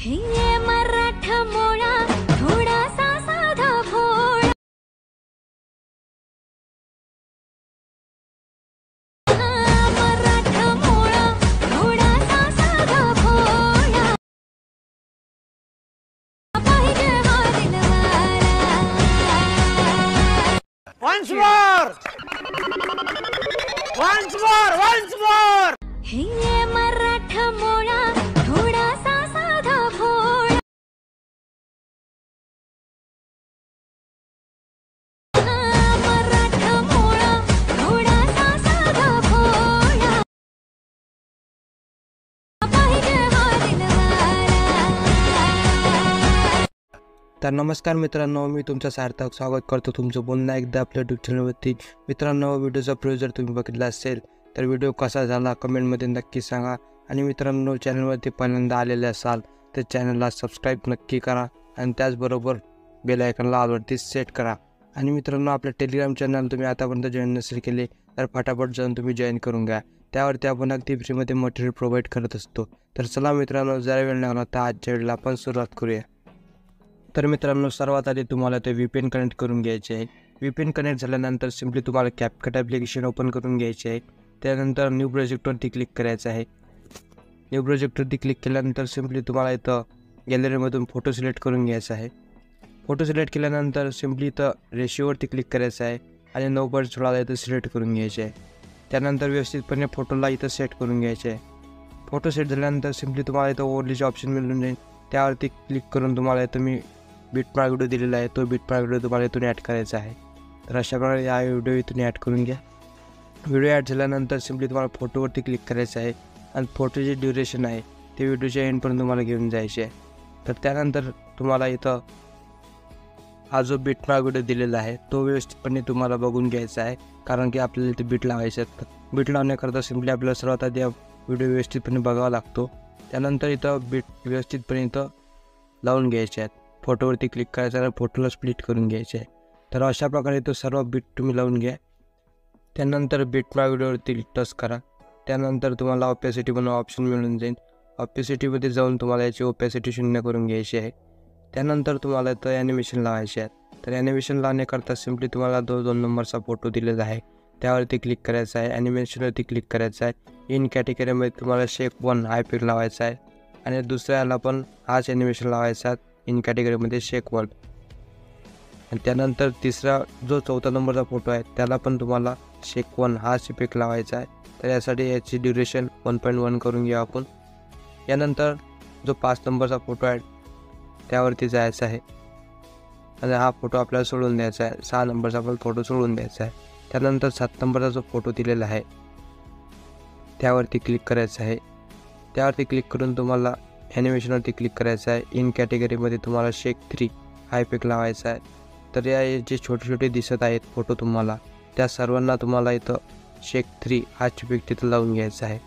हे ये मराठा मोळा थोडासा साधा भोळा, मराठा मोळा थोडासा साधा भोळा, पाहिजे हा दिलवाला. Once more! Once more! Once more! हे ये मराठा मोळा थोडासा साधा भोळा, मराठा मोळा थोडासा साधा भोळा, पाहिजे हा दिलवाला. तर नमस्कार मित्रांनो, मी तुमचं सार्थक स्वागत करतो तुमचं पुन्हा एकदा आपल्या यूट्यूब चॅनलवरती. मित्रांनो, व्हिडिओचा प्रिव्ह्यू जर तुम्ही बघितला असेल तर व्हिडिओ कसा झाला कमेंटमध्ये नक्की सांगा. आणि मित्रांनो, चॅनलवरती पहिल्यांदा आलेले असाल तर चॅनलला सबस्क्राईब नक्की करा आणि त्याचबरोबर बेल आयकॉनला ऑलवरती सेट करा. आणि मित्रांनो, आपल्या टेलिग्राम चॅनल तुम्ही आतापर्यंत जॉईन नसेल केले तर फटाफट जाऊन तुम्ही जॉईन करून घ्या. त्यावरती आपण अगदी फ्रीमध्ये मटेरियल प्रोव्हाइड करत असतो. तर चला मित्रांनो, जरा वेळ लागला तर आजच्या व्हिडिओला आपण सुरुवात करूया. तर मित्रांनो, सर्वात आधी तुम्हाला ते VPN कनेक्ट करून घ्यायचे आहे. VPN कनेक्ट झाल्यानंतर सिम्पली तुम्हाला CapCut ॲप्लिकेशन ओपन करून घ्यायचे आहे. त्यानंतर न्यू प्रोजेक्टवरती क्लिक करायचं आहे. न्यू प्रोजेक्टवरती क्लिक केल्यानंतर सिम्पली तुम्हाला इथं गॅलरीमधून फोटो सिलेक्ट करून घ्यायचा आहे. फोटो सिलेक्ट केल्यानंतर सिम्पली इथं रेशिओवरती क्लिक करायचं आहे आणि 9:16 इथं सिलेक्ट करून घ्यायचे आहे. त्यानंतर व्यवस्थितपणे फोटोला इथं सेट करून घ्यायचे आहे. फोटो सेट झाल्यानंतर सिम्पली तुम्हाला इथं ओव्हरलीचे ऑप्शन मिळून जाईल. त्यावरती क्लिक करून तुम्हाला इथं मी बिटमार्क व्हिडिओ दिलेला आहे, तो बिटमार्क व्हिडिओ तुम्हाला इथून ॲड करायचा आहे. तर अशा प्रकारे हा व्हिडिओ इथून ॲड करून घ्या. व्हिडिओ ॲड झाल्यानंतर सिम्पली तुम्हाला फोटोवरती क्लिक करायचं आहे आणि फोटोची ड्युरेशन आहे ते व्हिडिओच्या एंडपर्यंत तुम्हाला घेऊन जायचे आहे. तर त्यानंतर तुम्हाला इथं हा जो बिटमार्क व्हिडिओ दिलेला आहे तो व्यवस्थितपणे तुम्हाला बघून घ्यायचा आहे, कारण की आपल्याला इथे बीट लावायचे आहेत. बीट लावण्याकरता सिम्पली आपल्याला सर्वात आधी व्हिडिओ व्यवस्थितपणे बघावा लागतो. त्यानंतर इथं बीट व्यवस्थितपणे इथं लावून घ्यायचे आहेत. फोटोवरती क्लिक करायचं आणि फोटोला स्प्लिट करून घ्यायचे आहे. तर अशा प्रकारे तो सर्व बीट तुम्ही लावून घ्या. त्यानंतर बिटमार्क व्हिडिओवरती टच करा. त्यानंतर तुम्हाला ऑपॅसिटी म्हणून ऑप्शन मिळून जाईल. ऑपॅसिटीमध्ये जाऊन तुम्हाला याची ऑपॅसिटी 0 करून घ्यायची आहे. त्यानंतर तुम्हाला इथं ॲनिमेशन लावायचे आहेत. तर ॲनिमेशन लावण्याकरता सिम्पली तुम्हाला 2 नंबरचा फोटो दिलेला आहे त्यावरती क्लिक करायचा आहे. ॲनिमेशनवरती क्लिक करायचं आहे. इन कॅटेगरीमध्ये तुम्हाला शेक 1 हा इफेक्ट लावायचा आहे आणि दुसऱ्याला पण हाच ॲनिमेशन लावायचा आहे इन कॅटेगरीमध्ये शेक 1. आणि त्यानंतर तिसरा जो 4था नंबरचा फोटो आहे त्याला पण तुम्हाला शेक 1 हाच इफेक्ट लावायचा आहे. तर यासाठी याची ड्युरेशन 1.1 करून घ्या आपण. यानंतर जो 5 नंबरचा फोटो आहे त्यावरती जायचं आहे आणि हा फोटो आपल्याला सोडून द्यायचा आहे. 6 नंबरचा पण फोटो सोडून द्यायचा आहे. त्यानंतर 7 नंबरचा जो फोटो दिलेला आहे त्यावरती क्लिक करायचं आहे. त्यावरती क्लिक करून तुम्हाला ॲनिमेशनवरती क्लिक करायचं आहे. इन कॅटेगरीमध्ये तुम्हाला शेक 3 हा इफेक्ट लावायचा आहे. तर या जे छोटे छोटे दिसत आहेत फोटो तुम्हाला त्या सर्वांना तुम्हाला इथं शेक 3 हा इफेक्ट तिथं लावून घ्यायचा आहे.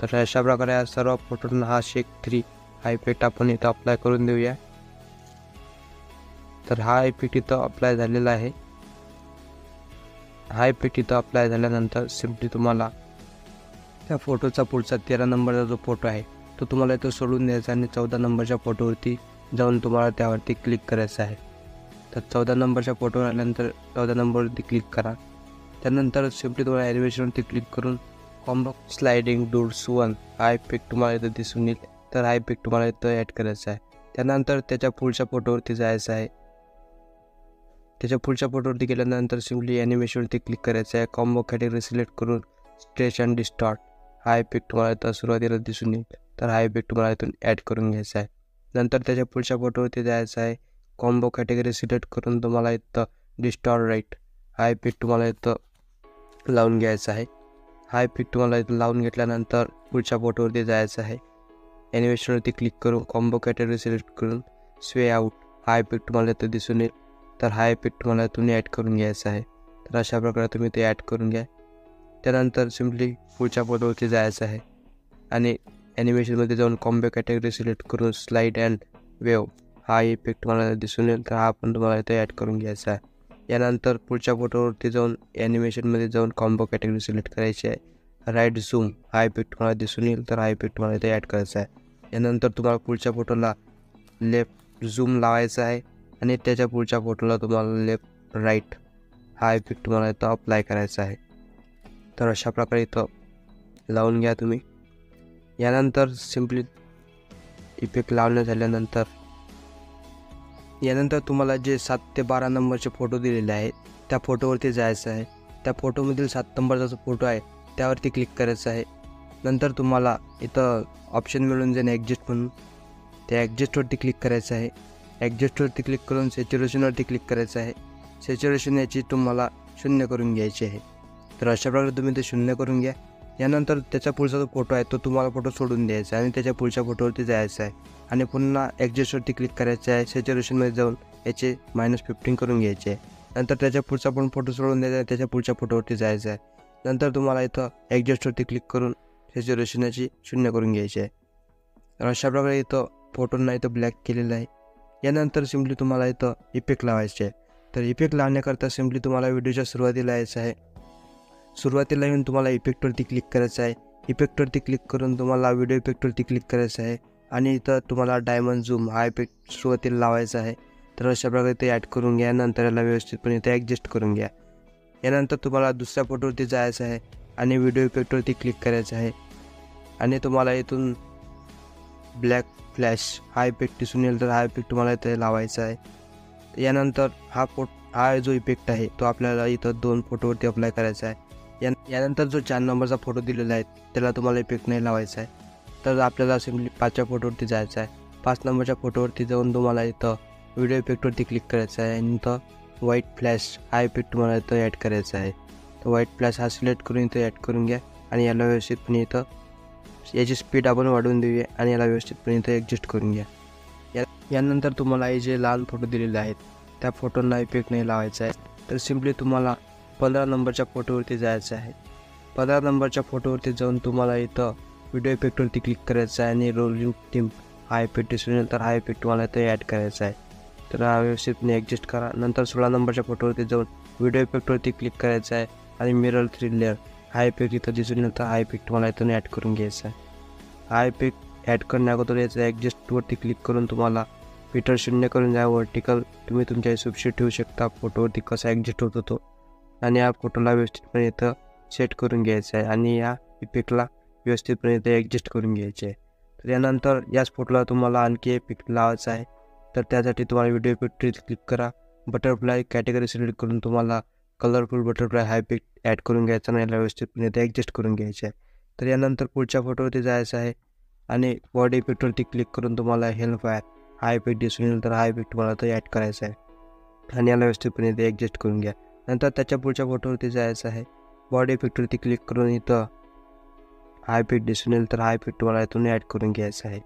तर अशा प्रकारे या सर्व फोटोंना हा शेक 3 हा इफेक्ट आपण इथं अप्लाय करून देऊया. तर हा इफेक्ट इथं अप्लाय झालेला आहे. हा इफेक्ट इथं अप्लाय झाल्यानंतर सिम्पली तुम्हाला त्या फोटोचा पुढचा 13 नंबरचा जो फोटो आहे तो तुम्हाला इथं सोडून द्यायचा आणि 14 नंबरच्या फोटोवरती जाऊन तुम्हाला त्यावरती क्लिक करायचं आहे. तर 14 नंबरच्या फोटोवर आल्यानंतर 14 नंबरवरती क्लिक करा. त्यानंतर सिम्पली तुम्हाला ॲनिमेशनवरती क्लिक करून कॉम्बो स्लायडिंग डूड्स 1 हा इफेक्ट तुम्हाला इथं दिसून येईल. तर हा इफेक्ट तुम्हाला इथं ॲड करायचा आहे. त्यानंतर त्याच्या पुढच्या फोटोवरती जायचं आहे. त्याच्या पुढच्या फोटोवरती गेल्यानंतर सिम्पली ॲनिमेशनवरती क्लिक करायचं आहे. कॉम्बो कॅटेगरी सिलेक्ट करून स्ट्रेच अँड डिस्टॉर्ट हा इफेक्ट तुम्हाला इथं सुरुवातीला दिसून येईल. तर हा इफेक्ट तुम्हाला इथून ॲड करून घ्यायचा आहे. नंतर त्याच्या पुढच्या फोटोवरती जायचं आहे. कॉम्बो कॅटेगरी सिलेक्ट करून तुम्हाला इथं डिस्टॉर्ट राईट हा इफेक्ट तुम्हाला इथं लावून घ्यायचा आहे. हा इफेक्ट तुम्हाला इथं लावून घेतल्यानंतर पुढच्या फोटोवरती जायचं आहे. ॲनिमेशनवरती क्लिक करून कॉम्बो कॅटेगरी सिलेक्ट करून स्वे आउट हा इफेक्ट तुम्हाला इथं दिसून येईल. तर हा इफेक्ट तुम्हाला इथून ॲड करून घ्यायचा आहे. तर अशा प्रकारे तुम्ही ते ॲड करून घ्या. त्यानंतर सिम्पली पुढच्या फोटोवरती जायचं आहे आणि ॲनिमेशनमध्ये जाऊन कॉम्बो कॅटेगरी सिलेक्ट करून स्लाईड अँड वेव हा इफेक्ट तुम्हाला दिसून येईल. तर हा पण तुम्हाला इथे ॲड करून घ्यायचा आहे. यानंतर पुढच्या फोटोवरती जाऊन ॲनिमेशनमध्ये जाऊन कॉम्बो कॅटेगरी सिलेक्ट करायची आहे. राईट झूम हा इफेक्ट तुम्हाला दिसून येईल. तर हा इफेक्ट तुम्हाला इथे ॲड करायचा आहे. यानंतर तुम्हाला पुढच्या फोटोला लेफ्ट झूम लावायचा आहे आणि त्याच्या पुढच्या फोटोला तुम्हाला लेफ्ट राईट हा इफेक्ट तुम्हाला इथं अप्लाय करायचा आहे. तर अशा प्रकारे इथं लावून घ्या तुम्ही. यानंतर सिम्पली इफेक्ट लावणं झाल्यानंतर यानंतर तुम्हाला जे 7 ते 12 नंबरचे फोटो दिलेले आहेत त्या फोटोवरती जायचं आहे. त्या फोटोमधील 7 नंबरचा जो फोटो आहे त्यावरती क्लिक करायचं आहे. नंतर तुम्हाला इथं ऑप्शन मिळून जाईल ॲडजस्ट म्हणून, त्या ॲडजस्टवरती क्लिक करायचं आहे. ॲडजस्टवरती क्लिक करून सॅच्युरेशनवरती क्लिक करायचं आहे. सॅच्युरेशन याची तुम्हाला 0 करून घ्यायची आहे. तर अशा प्रकारे तुम्ही ते 0 करून घ्या. यानंतर त्याचा पुढचा जो फोटो आहे तो तुम्हाला फोटो सोडून द्यायचा आहे आणि त्याच्या पुढच्या फोटोवरती जायचं आहे आणि पुन्हा ॲडजस्टवरती क्लिक करायचं आहे. सॅच्युरेशनमध्ये जाऊन याचे -15 करून घ्यायचे आहे. नंतर त्याच्या पुढचा पण फोटो सोडून द्यायचा आहे, त्याच्या पुढच्या फोटोवरती जायचं आहे. नंतर तुम्हाला इथं ॲडजस्टवरती क्लिक करून सॅच्युरेशन याची 0 करून घ्यायची आहे. तर अशा प्रकारे इथं फोटोंना इथं ब्लॅक केलेलं आहे. यानंतर सिम्पली तुम्हाला इथं इफेक्ट लावायचे आहे. तर इफेक्ट लावण्याकरता सिम्पली तुम्हाला व्हिडिओच्या सुरुवातीला यायचं आहे. सुरुवातीला येऊन तुम्हाला इफेक्टवरती क्लिक करायचं आहे. इफेक्टवरती क्लिक करून तुम्हाला व्हिडिओ इफेक्टवरती क्लिक करायचं आहे आणि इथं तुम्हाला डायमंड झूम हा इफेक्ट सुरुवातीला लावायचा आहे. तर अशा प्रकारे ते ॲड करून घ्या. नंतर याला व्यवस्थितपणे ते ॲडजस्ट करून घ्या. यानंतर तुम्हाला दुसऱ्या फोटोवरती जायचं आहे आणि व्हिडिओ इफेक्टवरती क्लिक करायचं आहे आणि तुम्हाला इथून ब्लॅक फ्लॅश हा इफेक्ट दिसून येईल. तर हा इफेक्ट तुम्हाला इथे लावायचा आहे. यानंतर हा जो इफेक्ट आहे तो आपल्याला इथं 2 फोटोवरती अप्लाय करायचा आहे. यानंतर जो 4 नंबरचा फोटो दिलेला आहे त्याला तुम्हाला इफेक्ट नाही लावायचा आहे. तर आपल्याला सिम्पली 5च्या फोटोवरती जायचं आहे. 5 नंबरच्या फोटोवरती जाऊन तुम्हाला इथं व्हिडिओ इफेक्टवरती क्लिक करायचं आहे आणि इथं व्हाईट फ्लॅश हा इफेक्ट तुम्हाला इथं ॲड करायचा आहे. तर व्हाईट फ्लॅश हा सिलेक्ट करून इथं ॲड करून घ्या आणि याला व्यवस्थितपणे इथं याची स्पीड आपण वाढवून देऊया आणि याला व्यवस्थितपणे इथं ॲडजस्ट करून घ्या. यानंतर तुम्हाला हे जे लाल फोटो दिलेले आहेत त्या फोटोंना इफेक्ट नाही लावायचा आहे. तर सिम्पली तुम्हाला 15 नंबरच्या फोटोवरती जायचं आहे. 15 नंबरच्या फोटोवरती जाऊन तुम्हाला इथं व्हिडिओ इफेक्टवरती क्लिक करायचं आहे आणि रोलिंग टीम हा इफेक्ट दिसून येईल. तर हा इफेक्ट तुम्हाला इथं ॲड करायचा आहे. तर हा व्यवस्थितपणे ॲडजस्ट करा. नंतर 16 नंबरच्या फोटोवरती जाऊन व्हिडिओ इफेक्टवरती क्लिक करायचं आहे आणि मिरर 3 लेअर हा इफेक्ट इथं दिसून येईल. तर हा इफेक्ट तुम्हाला इथून ॲड करून घ्यायचा आहे. हा इफेक्ट ॲड करण्या अगोदर याचं ॲडजस्टवरती क्लिक करून तुम्हाला फिटर 0 करून द्या. वर्टिकल तुम्ही तुमच्या हिशोबशी ठेवू शकता फोटोवरती कसा ॲडजस्ट होतो तो. आणि या फोटोला व्यवस्थितपणे इथं सेट करून घ्यायचं आहे आणि या इफेक्टला व्यवस्थितपणे इथं ॲडजस्ट करून घ्यायचे आहे. तर यानंतर याच फोटोला तुम्हाला आणखी इफेक्ट लावायचा आहे. तर त्यासाठी तुम्हाला व्हिडिओ इफेक्टवरती क्लिक करा. बटरफ्लाय कॅटेगरी सिलेक्ट करून तुम्हाला कलरफुल बटरफ्लाय हा इफेक्ट ॲड करून घ्यायचा आणि याला व्यवस्थितपणे इथे ॲडजस्ट करून घ्यायचे आहे. तर यानंतर पुढच्या फोटोवरती जायचं आहे आणि बॉडी इफेक्टवरती क्लिक करून तुम्हाला हेलफायर हा इफेक्ट दिसून येईल. तर हा इफेक्ट तुम्हाला इथं ॲड करायचा आहे आणि याला व्यवस्थितपणे इथे ॲडजस्ट करून घ्या. नंतर त्याच्या पुढच्या फोटोवरती जायचं आहे. बॉडी इफेक्टवरती क्लिक करून इथं हा इफेक्ट दिसून येईल. तर हा इफेक्ट तुम्हाला इथून ॲड करून घ्यायचा आहे.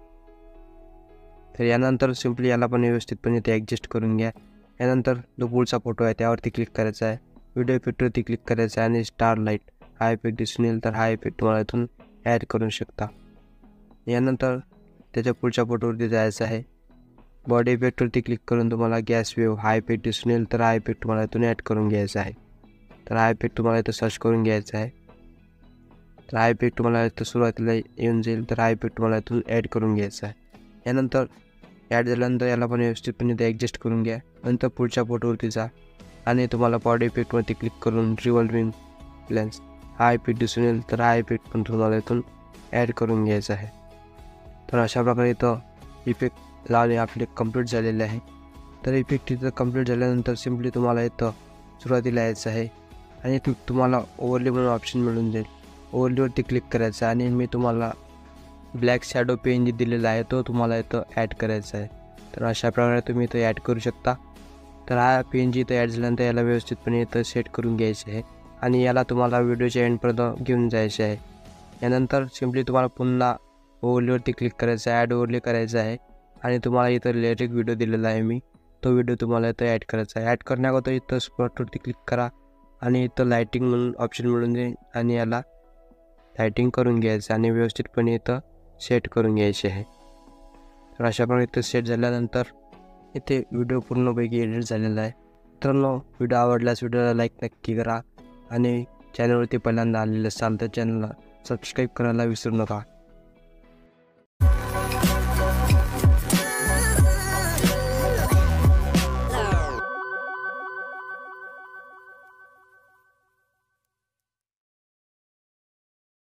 तर यानंतर सिम्पली याला पण व्यवस्थितपणे ते ॲडजस्ट करून घ्या. यानंतर जो पुढचा फोटो आहे त्यावरती क्लिक करायचा आहे. व्हिडिओ इफेक्टवरती क्लिक करायचं आहे आणि स्टार लाईट हा इफेक्ट दिसून येईल. तर हा इफेक्ट तुम्हाला इथून ॲड करू शकता. यानंतर त्याच्या पुढच्या फोटोवरती जायचं आहे. बॉडी इफेक्टवरती क्लिक करून तुम्हाला गॅस वेव्ह हा इफेक्ट दिसून येईल. तर हा इफेक्ट तुम्हाला इथून ॲड करून घ्यायचा आहे. तर हा इफेक्ट तुम्हाला इथं सर्च करून घ्यायचा आहे. तर हा इफेक्ट तुम्हाला इथं सुरुवातीला येऊन जाईल. तर हा इफेक्ट तुम्हाला इथून ॲड करून घ्यायचा आहे. यानंतर ॲड झाल्यानंतर याला पण व्यवस्थितपणे ते ॲडजस्ट करून घ्या. नंतर पुढच्या फोटोवरती जा आणि तुम्हाला बॉडी इफेक्टवरती क्लिक करून रिव्हॉल्विंग लेन्स हा इफेक्ट दिसून येईल. तर हा इफेक्ट पण तुम्हाला इथून ॲड करून घ्यायचा आहे. तर अशा प्रकारे इथं इफेक्ट लावणे आपले कंप्लीट झालेले आहे. तर इफेक्ट इथं कंप्लीट झाल्यानंतर सिम्पली तुम्हाला इथं सुरुवातीला यायचं आहे आणि तुम्हाला ओव्हरले म्हणून ऑप्शन मिळून जाईल. ओव्हरलेवरती क्लिक करायचं आहे आणि मी तुम्हाला ब्लॅक शॅडो PNG दिलेला आहे तो तुम्हाला इथं ॲड करायचा आहे. तर अशा प्रकारे तुम्ही इथं ॲड करू शकता. तर हा PNG इथं ॲड झाल्यानंतर याला व्यवस्थितपणे इथं सेट करून घ्यायचे आहे आणि याला तुम्हाला व्हिडिओच्या एंडपर्यंत घेऊन जायचे आहे. यानंतर सिम्पली तुम्हाला पुन्हा ओव्हरलेवरती क्लिक करायचं आहे, ॲड ओव्हरले करायचं आहे आणि तुम्हाला इथं लेटेक व्हिडिओ दिलेला आहे मी तो व्हिडिओ तुम्हाला इथं ॲड करायचा आहे. ॲड करण्याअगोदर इथं स्पॉटवरती क्लिक करा आणि इथं लायटिंग म्हणून ऑप्शन मिळून जाईल आणि याला लायटिंग करून घ्यायचं आणि व्यवस्थितपणे इथं सेट करून घ्यायचे आहे. तर अशा प्रकारे इथं सेट झाल्यानंतर इथे व्हिडिओ पूर्णपैकी एडिट झालेला आहे. मित्रांनो, व्हिडिओ आवडल्यास व्हिडिओला लाईक नक्की करा आणि चॅनलवरती पहिल्यांदा आलेलं असाल तर चॅनलला सबस्क्राईब करायला विसरू नका.